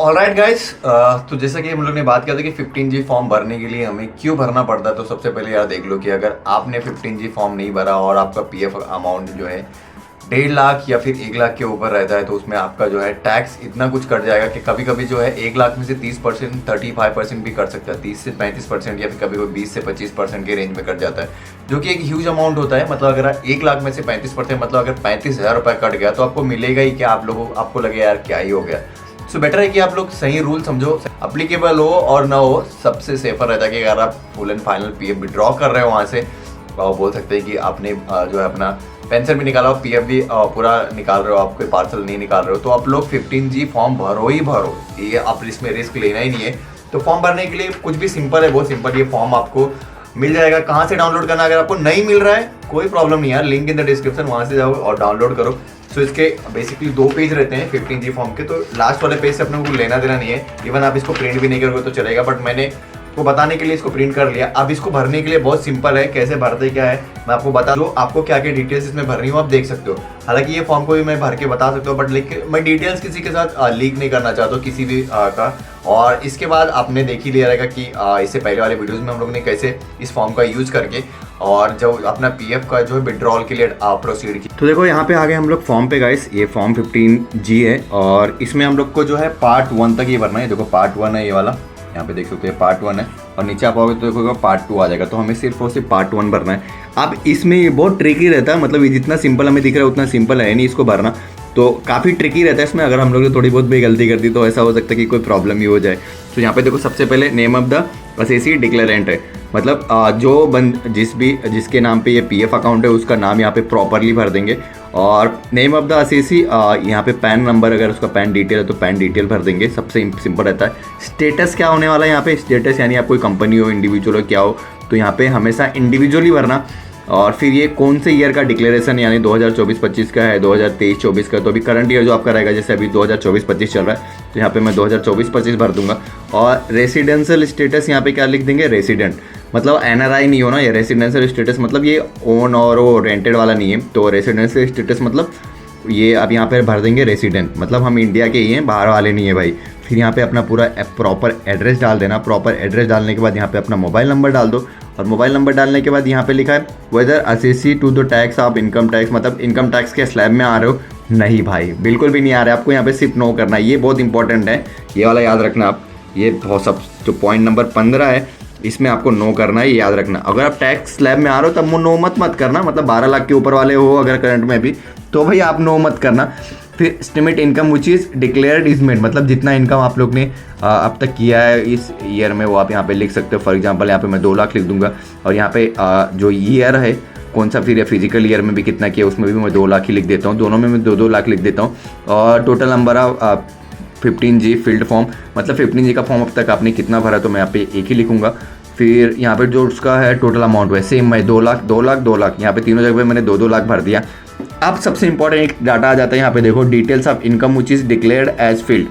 Alright guys, तो जैसा कि हम लोग ने बात किया था कि 15G फॉर्म भरने के लिए हमें क्यों भरना पड़ता है, तो सबसे पहले यार देख लो कि अगर आपने 15G फॉर्म नहीं भरा और आपका पीएफ अमाउंट जो है 1.5 लाख या फिर 1 लाख के ऊपर रहता है, तो उसमें आपका जो है टैक्स इतना कुछ कट जाएगा कि कभी कभी जो है 1 लाख में से 30%, 35% भी कट सकता है, 30 से 35% या फिर कभी कभी 20 से 25% के रेंज में कट जाता है, जो कि एक ह्यूज अमाउंट होता है। मतलब अगर 1 लाख में से 35%, मतलब अगर 35,000 रुपये कट गया तो आपको मिलेगा ही क्या? आपको लगे यार क्या ही हो गया। सो बेटर है कि आप लोग सही रूल समझो, अप्लीकेबल हो और ना हो, सबसे सेफर रहता है कि अगर आप full and final PF withdraw कर रहे हो वहाँ से, तो आप बोल सकते हैं कि आपने जो है अपना पेंशन भी निकाला हो, पीएफ भी पूरा निकाल रहे हो, आप कोई पार्सल नहीं निकाल रहे हो, तो आप लोग 15G फॉर्म भरो ही भरो। ये आप इसमें रिस्क लेना ही नहीं है। तो फॉर्म भरने के लिए कुछ भी सिंपल है, बहुत सिंपल। ये फॉर्म आपको मिल जाएगा। कहाँ से डाउनलोड करना? अगर आपको नहीं मिल रहा है कोई प्रॉब्लम नहीं यार, लिंक इन द डिस्क्रिप्शन, वहाँ से जाओ और डाउनलोड करो। सो इसके बेसिकली 2 पेज रहते हैं 15G फॉर्म के, तो लास्ट वाले पेज से अपने को लेना देना नहीं है। इवन आप इसको प्रिंट भी नहीं करोगे तो चलेगा, बट मैंने को बताने के लिए इसको प्रिंट कर लिया। अब इसको भरने के लिए बहुत सिंपल है, कैसे भरते क्या है मैं आपको बता दूं। आपको क्या क्या डिटेल्स इसमें भरनी हो आप देख सकते हो। हालांकि ये फॉर्म को भी मैं भर के बता सकता हूँ, बट लेकिन मैं डिटेल्स किसी के साथ लीक नहीं करना चाहता हूँ किसी भी का। और इसके बाद आपने देख ही लिया रहेगा कि इससे पहले वाले वीडियोज़ में हम लोग ने कैसे इस फॉर्म का यूज़ करके और जब अपना पीएफ का जो है विड्रॉल के लिए प्रोसीड की। तो देखो यहाँ पे आ गए हम लोग फॉर्म पे गाइस। ये फॉर्म 15G है और इसमें हम लोग को जो है पार्ट 1 तक ये भरना है। देखो पार्ट 1 है ये वाला, यहाँ पे देख सकते हैं पार्ट 1 है, और नीचे आप आओगे तो देखोगे पार्ट 2 आ जाएगा। तो हमें सिर्फ और सिर्फ पार्ट 1 भरना है। अब इसमें ये बहुत ट्रिकी रहता है, मतलब ये जितना सिंपल हमें दिख रहा है उतना सिंपल है नहीं इसको भरना, तो काफ़ी ट्रिकी रहता है इसमें। अगर हम लोग ने थोड़ी बहुत भी गलती कर दी तो ऐसा हो सकता है कि कोई प्रॉब्लम ही हो जाए। तो यहाँ पे देखो सबसे पहले नेम ऑफ द असेसी डिक्लेरेंट है, मतलब जिसके नाम पे ये पीएफ अकाउंट है उसका नाम यहाँ पे प्रॉपरली भर देंगे। और नेम ऑफ द असेसी, यहाँ पे पैन नंबर, अगर उसका पैन डिटेल है तो पैन डिटेल भर देंगे, सबसे सिंपल रहता है। स्टेटस क्या होने वाला है यहाँ पे? स्टेटस यानी आप कोई कंपनी हो, इंडिविजुअल हो, क्या हो, तो यहाँ पे हमेशा इंडिविजुअली भरना। और फिर ये कौन से ईयर का डिक्लेरेशन, यानी 2024-25 का है, 2023-24 का, तो अभी करंट ईयर जो आपका रहेगा, जैसे अभी 2024-25 चल रहा है तो यहाँ पे मैं 2024-25 भर दूंगा। और रेसिडेंशियल स्टेटस यहाँ पे क्या लिख देंगे? रेसिडेंट, मतलब एनआरआई नहीं हो ना ये। रेसिडेंशियल स्टेटस मतलब ये ओन और वो रेंटेड वाला नहीं है। तो रेसिडेंशियल स्टेटस मतलब ये अब यहाँ पे भर देंगे रेसिडेंट, मतलब हम इंडिया के ही हैं, बाहर वाले नहीं है भाई। फिर यहाँ पे अपना पूरा प्रॉपर एड्रेस डाल देना। प्रॉपर एड्रेस डालने के बाद यहाँ पे अपना मोबाइल नंबर डाल दो, और मोबाइल नंबर डालने के बाद यहाँ पे लिखा है whether assessee to the tax of income tax, मतलब इनकम टैक्स के स्लैब में आ रहे हो। नहीं भाई, बिल्कुल भी नहीं आ रहे, आपको यहाँ पे सिर्फ नो करना है। ये बहुत इंपॉर्टेंट है, ये वाला याद रखना आप। ये बहुत सब जो पॉइंट नंबर 15 है इसमें आपको नो करना है, ये याद रखना। अगर आप टैक्स स्लैब में आ रहे हो तब नो मत करना, मतलब 12 लाख के ऊपर वाले हो अगर करंट में भी, तो भाई आप नो मत करना। फिर estimate income which is declared is made, मतलब जितना इनकम आप लोग ने अब तक किया है इस ईयर में वो आप यहाँ पे लिख सकते हो। फॉर एग्जांपल यहाँ पे मैं 2 लाख लिख दूंगा, और यहाँ पे जो ईयर है कौन सा, फिर फिजिकल ईयर में भी कितना किया उसमें भी मैं 2 लाख ही लिख देता हूँ। दोनों में मैं 2-2 लाख लिख देता हूँ। और total number of 15G field form, मतलब 15G का फॉर्म अब तक आपने कितना भरा, तो मैं यहाँ पे एक ही लिखूंगा। फिर यहाँ पे जो उसका है टोटल अमाउंट है सेम, मैं 2 लाख 2 लाख 2 लाख, यहाँ पे तीनों जगह पे मैंने 2-2 लाख भर दिया। अब सबसे इंपॉर्टेंट एक डाटा आ जाता है यहाँ पे, देखो details of income which is declared as field.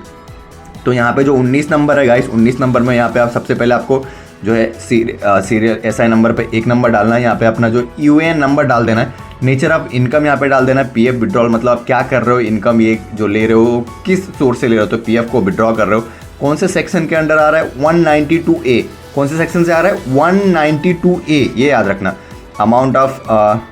तो यहाँ पे जो 19 नंबर है गाइस, 19 नंबर में यहाँ पे आप सबसे पहले आपको जो है सीरियल एसआई नंबर पे 1 नंबर डालना है। यहाँ पे अपना जो यूएएन नंबर डाल देना है। नेचर ऑफ इनकम यहाँ पे डाल देना है पीएफ विड्रॉल, मतलब आप क्या कर रहे हो, इनकम ये जो ले रहे हो किस सोर्स से ले रहे हो, तो पीएफ को विड्रॉ कर रहे हो। कौन से सेक्शन के अंडर आ रहा है? 192A। कौन से सेक्शन से आ रहा है? 192A, ये याद रखना। अमाउंट ऑफ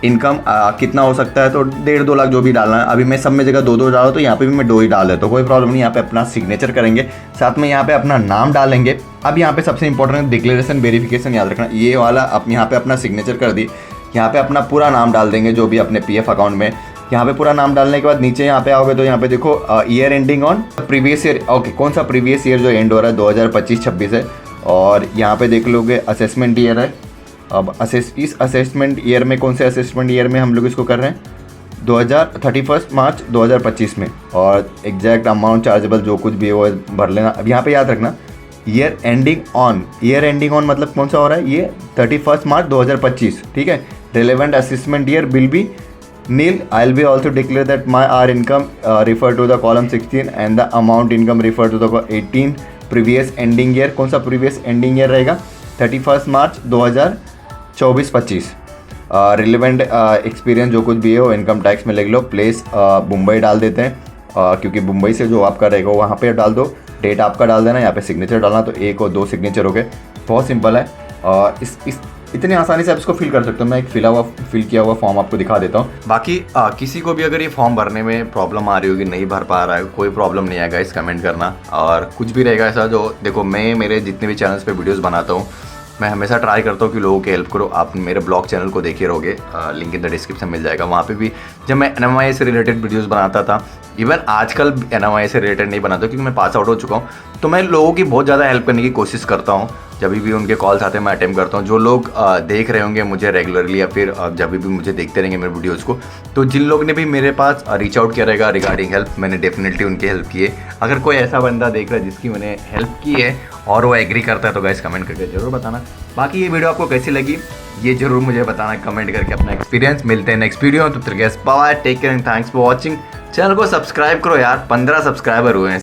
इनकम कितना हो सकता है, तो 1.5-2 लाख जो भी डालना है। अभी मैं सब में जगह 2-2 डाला, तो यहाँ पे भी मैं 2 ही डाल देता हूँ, कोई प्रॉब्लम नहीं। यहाँ पे अपना सिग्नेचर करेंगे, साथ में यहाँ पे अपना नाम डालेंगे। अब यहाँ पे सबसे इंपॉर्टेंट डिक्लेरेशन वेरिफिकेशन याद रखना, ये वाला आप यहाँ पे अपना सिग्नेचर कर दी। यहाँ पे अपना पूरा नाम डाल देंगे जो भी अपने पीएफ अकाउंट में। यहाँ पे पूरा नाम डालने के बाद नीचे यहाँ पे आओगे तो यहाँ पे देखो year ending on previous year. Okay, कौन सा प्रीवियस ईयर जो एंड हो रहा है 2025-26 है। और यहाँ पे देख लोगे असेसमेंट ईयर है। अब इस असेसमेंट ईयर में, कौन से असेसमेंट ईयर में हम लोग इसको कर रहे हैं? 31 मार्च 2025 में। और एग्जैक्ट अमाउंट चार्जेबल जो कुछ भी है वो भर लेना। अब यहाँ पे याद रखना year ending on, year ending on मतलब कौन सा हो रहा है? ये 31 मार्च 2025, ठीक है। Relevant assessment year will be nil. I will be also declare that my or income refer to the column 16 and the amount income refer to the 18 previous ending year. कौन सा प्रीवियस एंडिंग ईयर रहेगा? 31 मार्च 2024-25। Relevant experience जो कुछ भी है वो income tax में लिख लो। प्लेस मुंबई डाल देते हैं। क्योंकि मुंबई से जो आपका रहेगा वहाँ पे डाल दो, डेट आपका डाल देना, यहाँ पे सिग्नेचर डालना, तो 1 और 2 सिग्नेचर हो गए। बहुत सिंपल है। इस इतनी आसानी से आप इसको फिल कर सकते हो। मैं एक फिल किया हुआ फॉर्म आपको दिखा देता हूँ। बाकी किसी को भी अगर ये फॉर्म भरने में प्रॉब्लम आ रही होगी, नहीं भर पा रहा है, कोई प्रॉब्लम नहीं आएगा, इस कमेंट करना। और कुछ भी रहेगा ऐसा, जो देखो मैं मेरे जितने भी चैनल्स पे वीडियोस बनाता हूँ, मैं हमेशा ट्राई करता हूँ कि लोगों की हेल्प करो। आप मेरे ब्लॉग चैनल को देखे रहोगे, लिंक इन द डिस्क्रिप्शन मिल जाएगा। वहाँ पे भी जब मैं NMI से रिलेटेड वीडियोस बनाता था, इवन आजकल NMI से रिलेटेड नहीं बनाता क्योंकि मैं पास आउट हो चुका हूँ, तो मैं लोगों की बहुत ज़्यादा हेल्प करने की कोशिश करता हूँ। जब भी उनके कॉल्स आते हैं मैं अटेम्प्ट करता हूँ। जो लोग देख रहे होंगे मुझे रेगुलरली या फिर जब भी मुझे देखते रहेंगे मेरे वीडियोज़ को, तो जिन लोग ने भी मेरे पास रीच आउट किया रहेगा रिगार्डिंग हेल्प, मैंने डेफिनेटली उनकी हेल्प की है। अगर कोई ऐसा बंदा देख रहा है जिसकी मैंने हेल्प की है और वो एग्री करता है, तो गाइस कमेंट करके जरूर बताना। बाकी ये वीडियो आपको कैसी लगी ये जरूर मुझे बताना कमेंट करके, अपना एक्सपीरियंस। मिलते हैं नेक्स्ट वीडियो। तो bye, take care and thanks for watching. Channel को सब्सक्राइब करो यार, 15 सब्सक्राइबर हुए हैं।